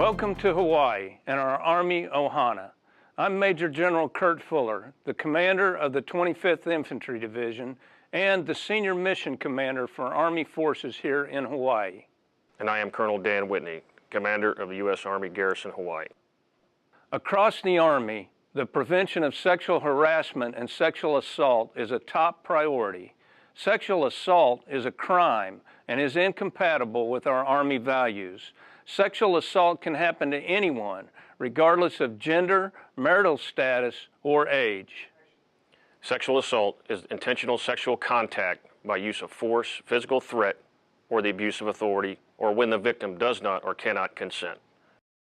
Welcome to Hawaii and our Army Ohana. I'm Major General Kurt Fuller, the commander of the 25th Infantry Division and the Senior Mission Commander for Army Forces here in Hawaii. And I am Colonel Dan Whitney, Commander of the U.S. Army Garrison, Hawaii. Across the Army, the prevention of sexual harassment and sexual assault is a top priority. Sexual assault is a crime and is incompatible with our Army values. Sexual assault can happen to anyone, regardless of gender, marital status, or age. Sexual assault is intentional sexual contact by use of force, physical threat, or the abuse of authority, or when the victim does not or cannot consent.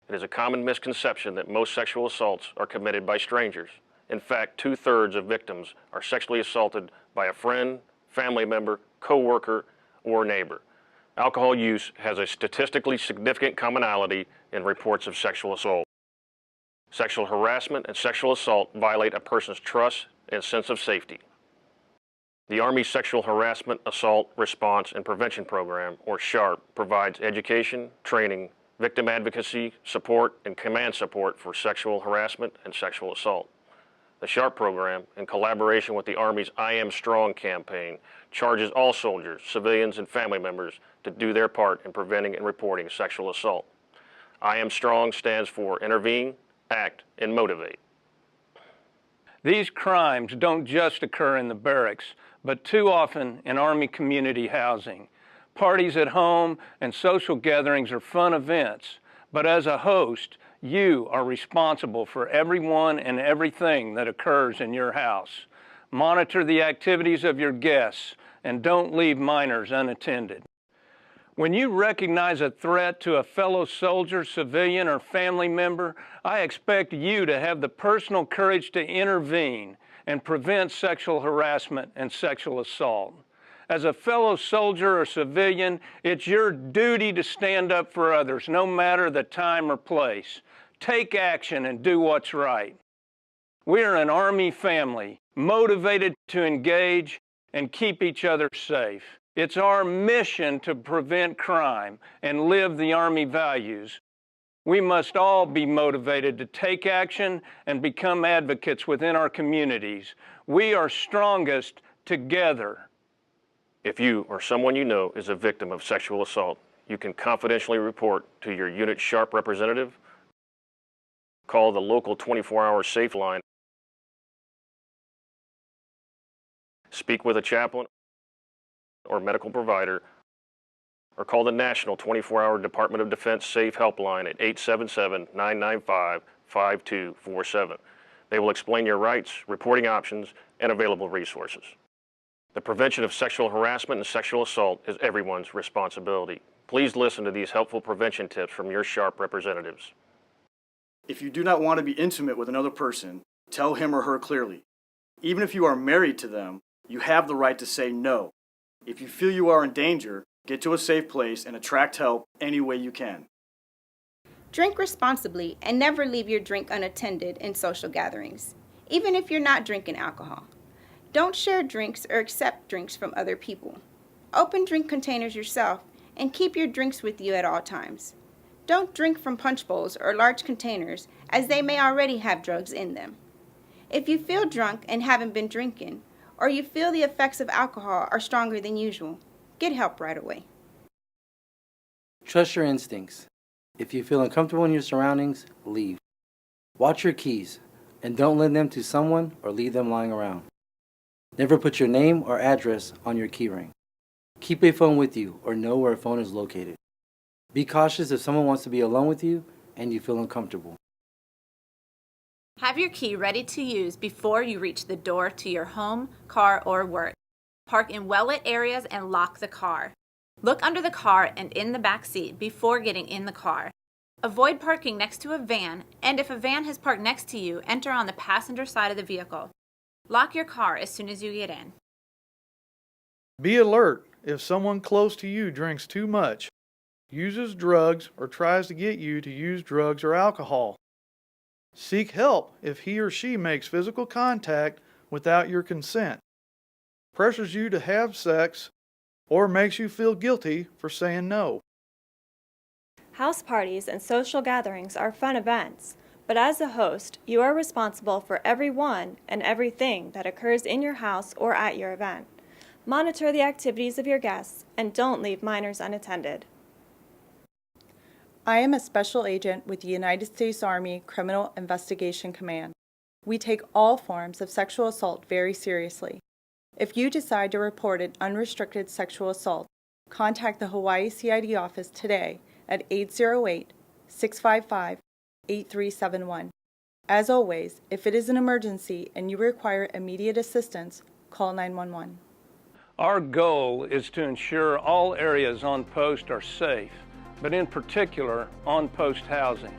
It is a common misconception that most sexual assaults are committed by strangers. In fact, 2/3 of victims are sexually assaulted by a friend, family member, co-worker, or neighbor. Alcohol use has a statistically significant commonality in reports of sexual assault. Sexual harassment and sexual assault violate a person's trust and sense of safety. The Army Sexual Harassment, Assault, Response, and Prevention Program, or SHARP, provides education, training, victim advocacy, support, and command support for sexual harassment and sexual assault. The SHARP program, in collaboration with the Army's I Am Strong campaign, charges all soldiers, civilians, and family members to do their part in preventing and reporting sexual assault. I Am Strong stands for intervene, act, and motivate. These crimes don't just occur in the barracks, but too often in Army community housing. Parties at home and social gatherings are fun events, but as a host, you are responsible for everyone and everything that occurs in your house. Monitor the activities of your guests and don't leave minors unattended. When you recognize a threat to a fellow soldier, civilian, or family member, I expect you to have the personal courage to intervene and prevent sexual harassment and sexual assault. As a fellow soldier or civilian, it's your duty to stand up for others, no matter the time or place. Take action and do what's right. We are an Army family, motivated to engage and keep each other safe. It's our mission to prevent crime and live the Army values. We must all be motivated to take action and become advocates within our communities. We are strongest together. If you or someone you know is a victim of sexual assault, you can confidentially report to your unit SHARP representative, call the local 24-hour SAFE line, speak with a chaplain or medical provider, or call the National 24-Hour Department of Defense SAFE helpline at 877-995-5247. They will explain your rights, reporting options, and available resources. The prevention of sexual harassment and sexual assault is everyone's responsibility. Please listen to these helpful prevention tips from your SHARP representatives. If you do not want to be intimate with another person, tell him or her clearly. Even if you are married to them, you have the right to say no. If you feel you are in danger, get to a safe place and attract help any way you can. Drink responsibly and never leave your drink unattended in social gatherings, even if you're not drinking alcohol. Don't share drinks or accept drinks from other people. Open drink containers yourself and keep your drinks with you at all times. Don't drink from punch bowls or large containers, as they may already have drugs in them. If you feel drunk and haven't been drinking, or you feel the effects of alcohol are stronger than usual, get help right away. Trust your instincts. If you feel uncomfortable in your surroundings, leave. Watch your keys, and don't lend them to someone or leave them lying around. Never put your name or address on your keyring. Keep a phone with you or know where a phone is located. Be cautious if someone wants to be alone with you and you feel uncomfortable. Have your key ready to use before you reach the door to your home, car, or work. Park in well-lit areas and lock the car. Look under the car and in the back seat before getting in the car. Avoid parking next to a van, and if a van has parked next to you, enter on the passenger side of the vehicle. Lock your car as soon as you get in. Be alert if someone close to you drinks too much, uses drugs, or tries to get you to use drugs or alcohol. Seek help if he or she makes physical contact without your consent, pressures you to have sex, or makes you feel guilty for saying no. House parties and social gatherings are fun events, but as a host, you are responsible for everyone and everything that occurs in your house or at your event. Monitor the activities of your guests and don't leave minors unattended. I am a special agent with the United States Army Criminal Investigation Command. We take all forms of sexual assault very seriously. If you decide to report an unrestricted sexual assault, contact the Hawaii CID office today at 808-655-8371. As always, if it is an emergency and you require immediate assistance, call 911. Our goal is to ensure all areas on post are safe, but in particular, on-post housing.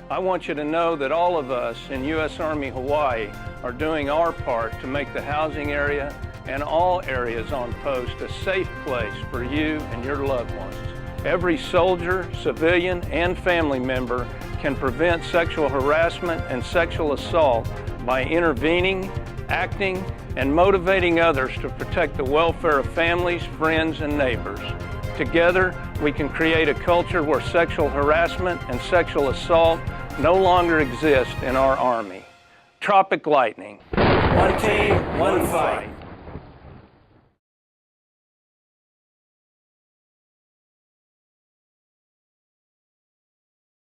I want you to know that all of us in U.S. Army Hawaii are doing our part to make the housing area and all areas on post a safe place for you and your loved ones. Every soldier, civilian, and family member can prevent sexual harassment and sexual assault by intervening, acting, and motivating others to protect the welfare of families, friends, and neighbors. Together, we can create a culture where sexual harassment and sexual assault no longer exist in our Army. Tropic Lightning. One team, one fight.